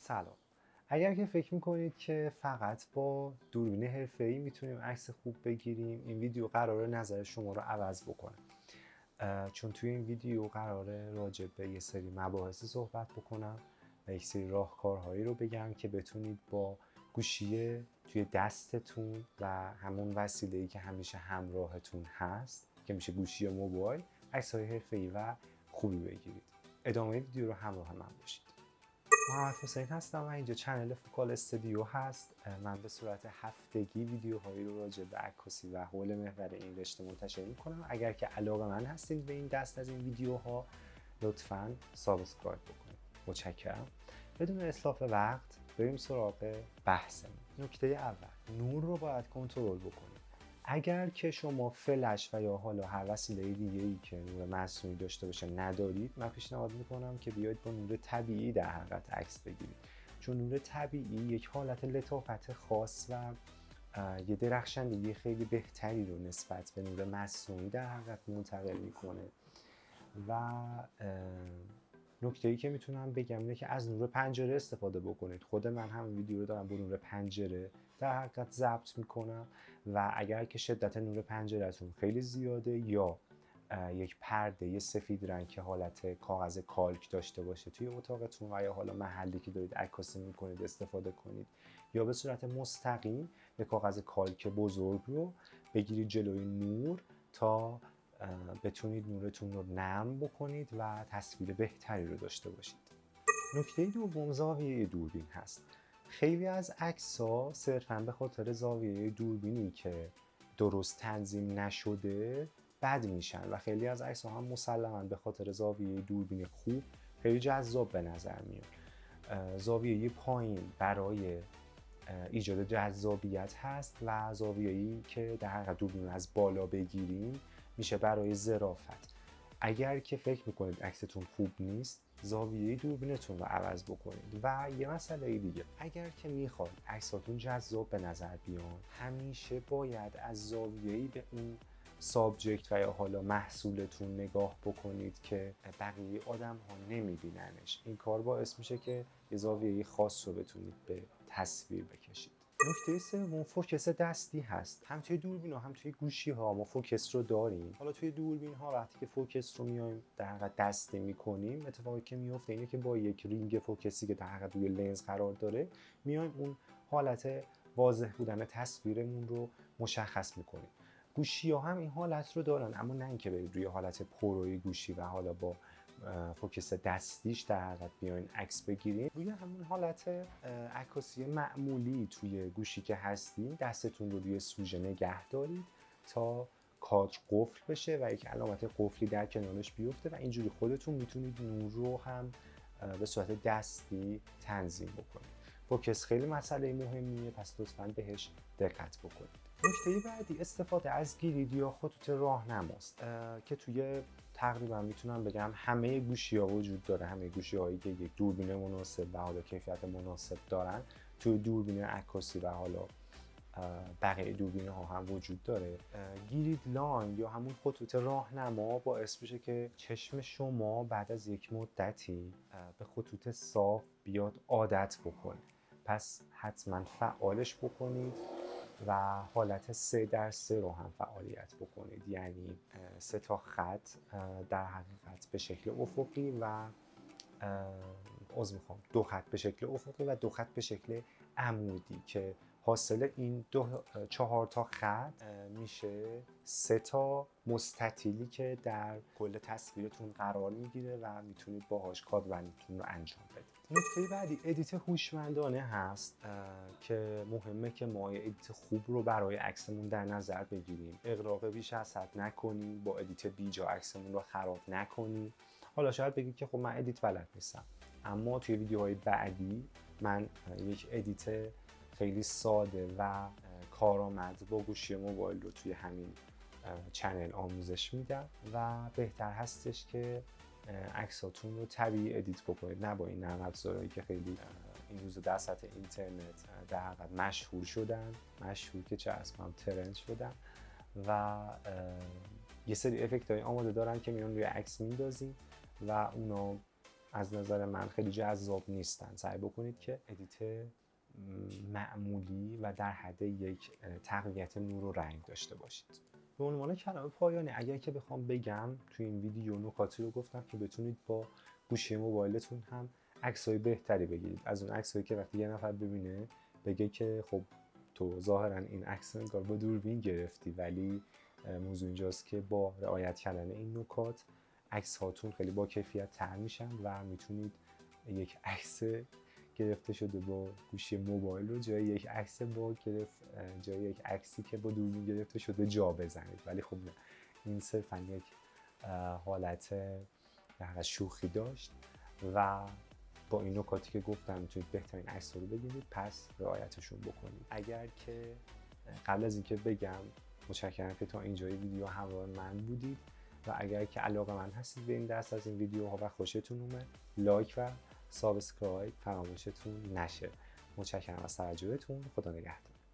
سلام. اگر که فکر میکنید که فقط با دوربین حرفه‌ای میتونیم عکس خوب بگیریم، این ویدیو قراره نظر شما رو عوض بکنه. چون توی این ویدیو قراره راجع به یه سری مباحث صحبت بکنم و یک سری راهکارهایی رو بگم که بتونید با گوشی توی دستتون و همون وسیله‌ای که همیشه همراهتون هست که میشه گوشی یا موبایل، عکس‌های حرفه‌ای و خوبی بگیرید. ادامه ویدیو رو همراه من باشید. محمد حسین هستم و اینجا چنل فوکال استودیو هست. من به صورت هفتگی ویدیوهایی رو راجع به عکاسی و حول محور این رشته منتشر میکنم. اگر که علاقه من هستید به این دست از این ویدیوها لطفاً سابسکرایب بکنید. متشکرم. بدون اسلاف وقت بریم سراغ بحثمون. نکته اول، نور رو باید کنترل بکنید. اگر که شما فلش و یا حالا هر وسیله دیگه‌ای که نور مصنوعی داشته باشه ندارید، من پیشنهاد میکنم که بیاید با نور طبیعی در حقیقت عکس بگیرید. چون نور طبیعی یک حالت لطافت خاص و یه درخشندگی خیلی بهتری رو نسبت به نور مصنوعی در حقیقت منتقل میکنه. و نکته‌ای که میتونم بگم اینه که از نور پنجره استفاده بکنید. خود من هم ویدیو رو دارم با نور پنجره در حقیقت ضبط میکنم و اگر که شدت نور پنجره‌تون خیلی زیاده یا یک پرده سفید رنگ که حالت کاغذ کالک داشته باشه توی اتاقتون و یا حالا محلی که دارید عکاسی میکنید استفاده کنید، یا به صورت مستقیم یک کاغذ کالک بزرگ رو بگیرید جلوی نور تا بتونید نورتون رو نرم بکنید و تصویر بهتری رو داشته باشید. نکته دوم زاویه دوربین هست. خیلی از عکس‌ها صرفاً به خاطر زاویه دوربینی که درست تنظیم نشده بد میشن و خیلی از عکس‌ها هم مسلماً به خاطر زاویه دوربین خوب خیلی جذاب به نظر میاد. زاویه پایین برای ایجاد جذابیت هست و زاویه‌ای که در حقیقت دوربین از بالا بگیریم میشه برای ظرافت. اگر که فکر میکنید عکستون خوب نیست، زاویه دوربینتون رو عوض بکنید. و یه مسئله دیگه، اگر که میخواید عکساتون جذاب به نظر بیان، همیشه باید از زاویه‌ای به اون سابجکت و یا حالا محصولتون نگاه بکنید که بقیه آدم ها نمیبیننش. این کار باعث میشه که یه زاویه خاص رو بتونید به تصویر بکشید. نکته سوم فوکس دستی هست. هم توی دوربین ها هم توی گوشی ها ما فوکس رو داریم. حالا توی دوربین ها وقتی که فوکس رو میایم در حقیقت دستی میکنیم، اتفاقی که میفته اینه که با یک رینگ فوکسی که در حقیقت روی لنز قرار داره میایم اون حالت واضح بودن تصویرمون رو مشخص میکنیم. گوشی ها هم این حالت رو دارن، اما نه اینکه برید روی حالت پروی گوشی و حالا با فوکس دستیش در حقیقت بیاین عکس بگیرید. روی همون حالت عکاسی معمولی توی گوشی که هستین، دستتون رو روی سوژه نگه دارید تا کادر قفل بشه و یک علامت قفلی در کنارش بیفته و اینجوری خودتون میتونید نور رو هم به صورت دستی تنظیم بکنید. فوکس خیلی مسئله مهمیه، پس لطفاً بهش دقت بکنید. نکته بعدی استفاده از گرید یا خطوط راهنماست که توی تقریبا میتونم بگم همه گوشی‌ها وجود داره. همه گوشی‌هایی که یک دوربین مناسب و حالا کیفیت مناسب دارن توی دوربین عکاسی و حالا بقیه دوربین‌ها هم وجود داره. گرید لاین یا همون خطوط راهنما باعث میشه که چشم شما بعد از یک مدتی به خطوط صاف بیاد عادت بکنه. پس حتما فعالش بکنید و حالت 3x3 رو هم فعالیت بکنید، یعنی 3 تا خط در حقیقت به شکل افقی و 2 خط به شکل افقی و 2 خط به شکل عمودی که حاصل این 4 تا خط میشه 3 تا مستطیلی که در کل تصویرتون قرار میگیره و میتونید باهاش کادبندیتون رو انجام بدید. نکته بعدی ادیت هوشمندانه هست که مهمه که ما ادیت خوب رو برای عکسمون در نظر بگیریم. اغراق بیش از حد نکنیم، با ادیت بیجا عکسمون رو خراب نکنیم. حالا شاید بگید که خب من ادیت بلد نیستم، اما توی ویدیوهای بعدی من یک ادیت خیلی ساده و کارآمد با گوشی موبایل رو توی همین چنل آموزش میدم و بهتر هستش که عکساتون رو طبیعی ادیت بکنید، نه با این نرم افزارهایی که خیلی این روزا در سطح اینترنت در حقیقت مشهور شدن، مشهور که چه اسمم ترند شدن و یه سری افکت های آماده دارن که میان روی عکس میندازیم و اونا از نظر من خیلی جذاب نیستن. سعی بکنید که ادیت معمولی و در حد یک تقویت نور و رنگ داشته باشید. به عنوان کلمه پایانی اگر که بخوام بگم، تو این ویدیو نکاتی رو گفتم که بتونید با گوشی موبایلتون هم عکسای بهتری بگیرید. از اون عکسایی که وقتی یه نفر ببینه بگه که خب تو ظاهرا این عکس انگار با دوربین گرفتی، ولی موضوع اینجاست که با رعایت کردن این نکات عکس هاتون خیلی با کیفیت تر میشن و میتونید یک عکس گرفته شده با گوشی موبایل رو جای یک عکسی که با دوربین گرفته شده جا بزنید. ولی خب نه، این صرفا یک حالت در شوخی داشت و با این نکاتی که گفتم میتونید بهترین عکس رو بگیرید، پس رعایتشون بکنید. اگر که قبل از اینکه بگم متشکرم که تا اینجای ویدیو همراه من بودید و اگر که علاقه‌مند هستید به این دست از این ویدیوها و خوشتون اومد، لایک و سابسکرایب فراموشتون نشه. متشکرم از توجهتون. خدا نگهدار.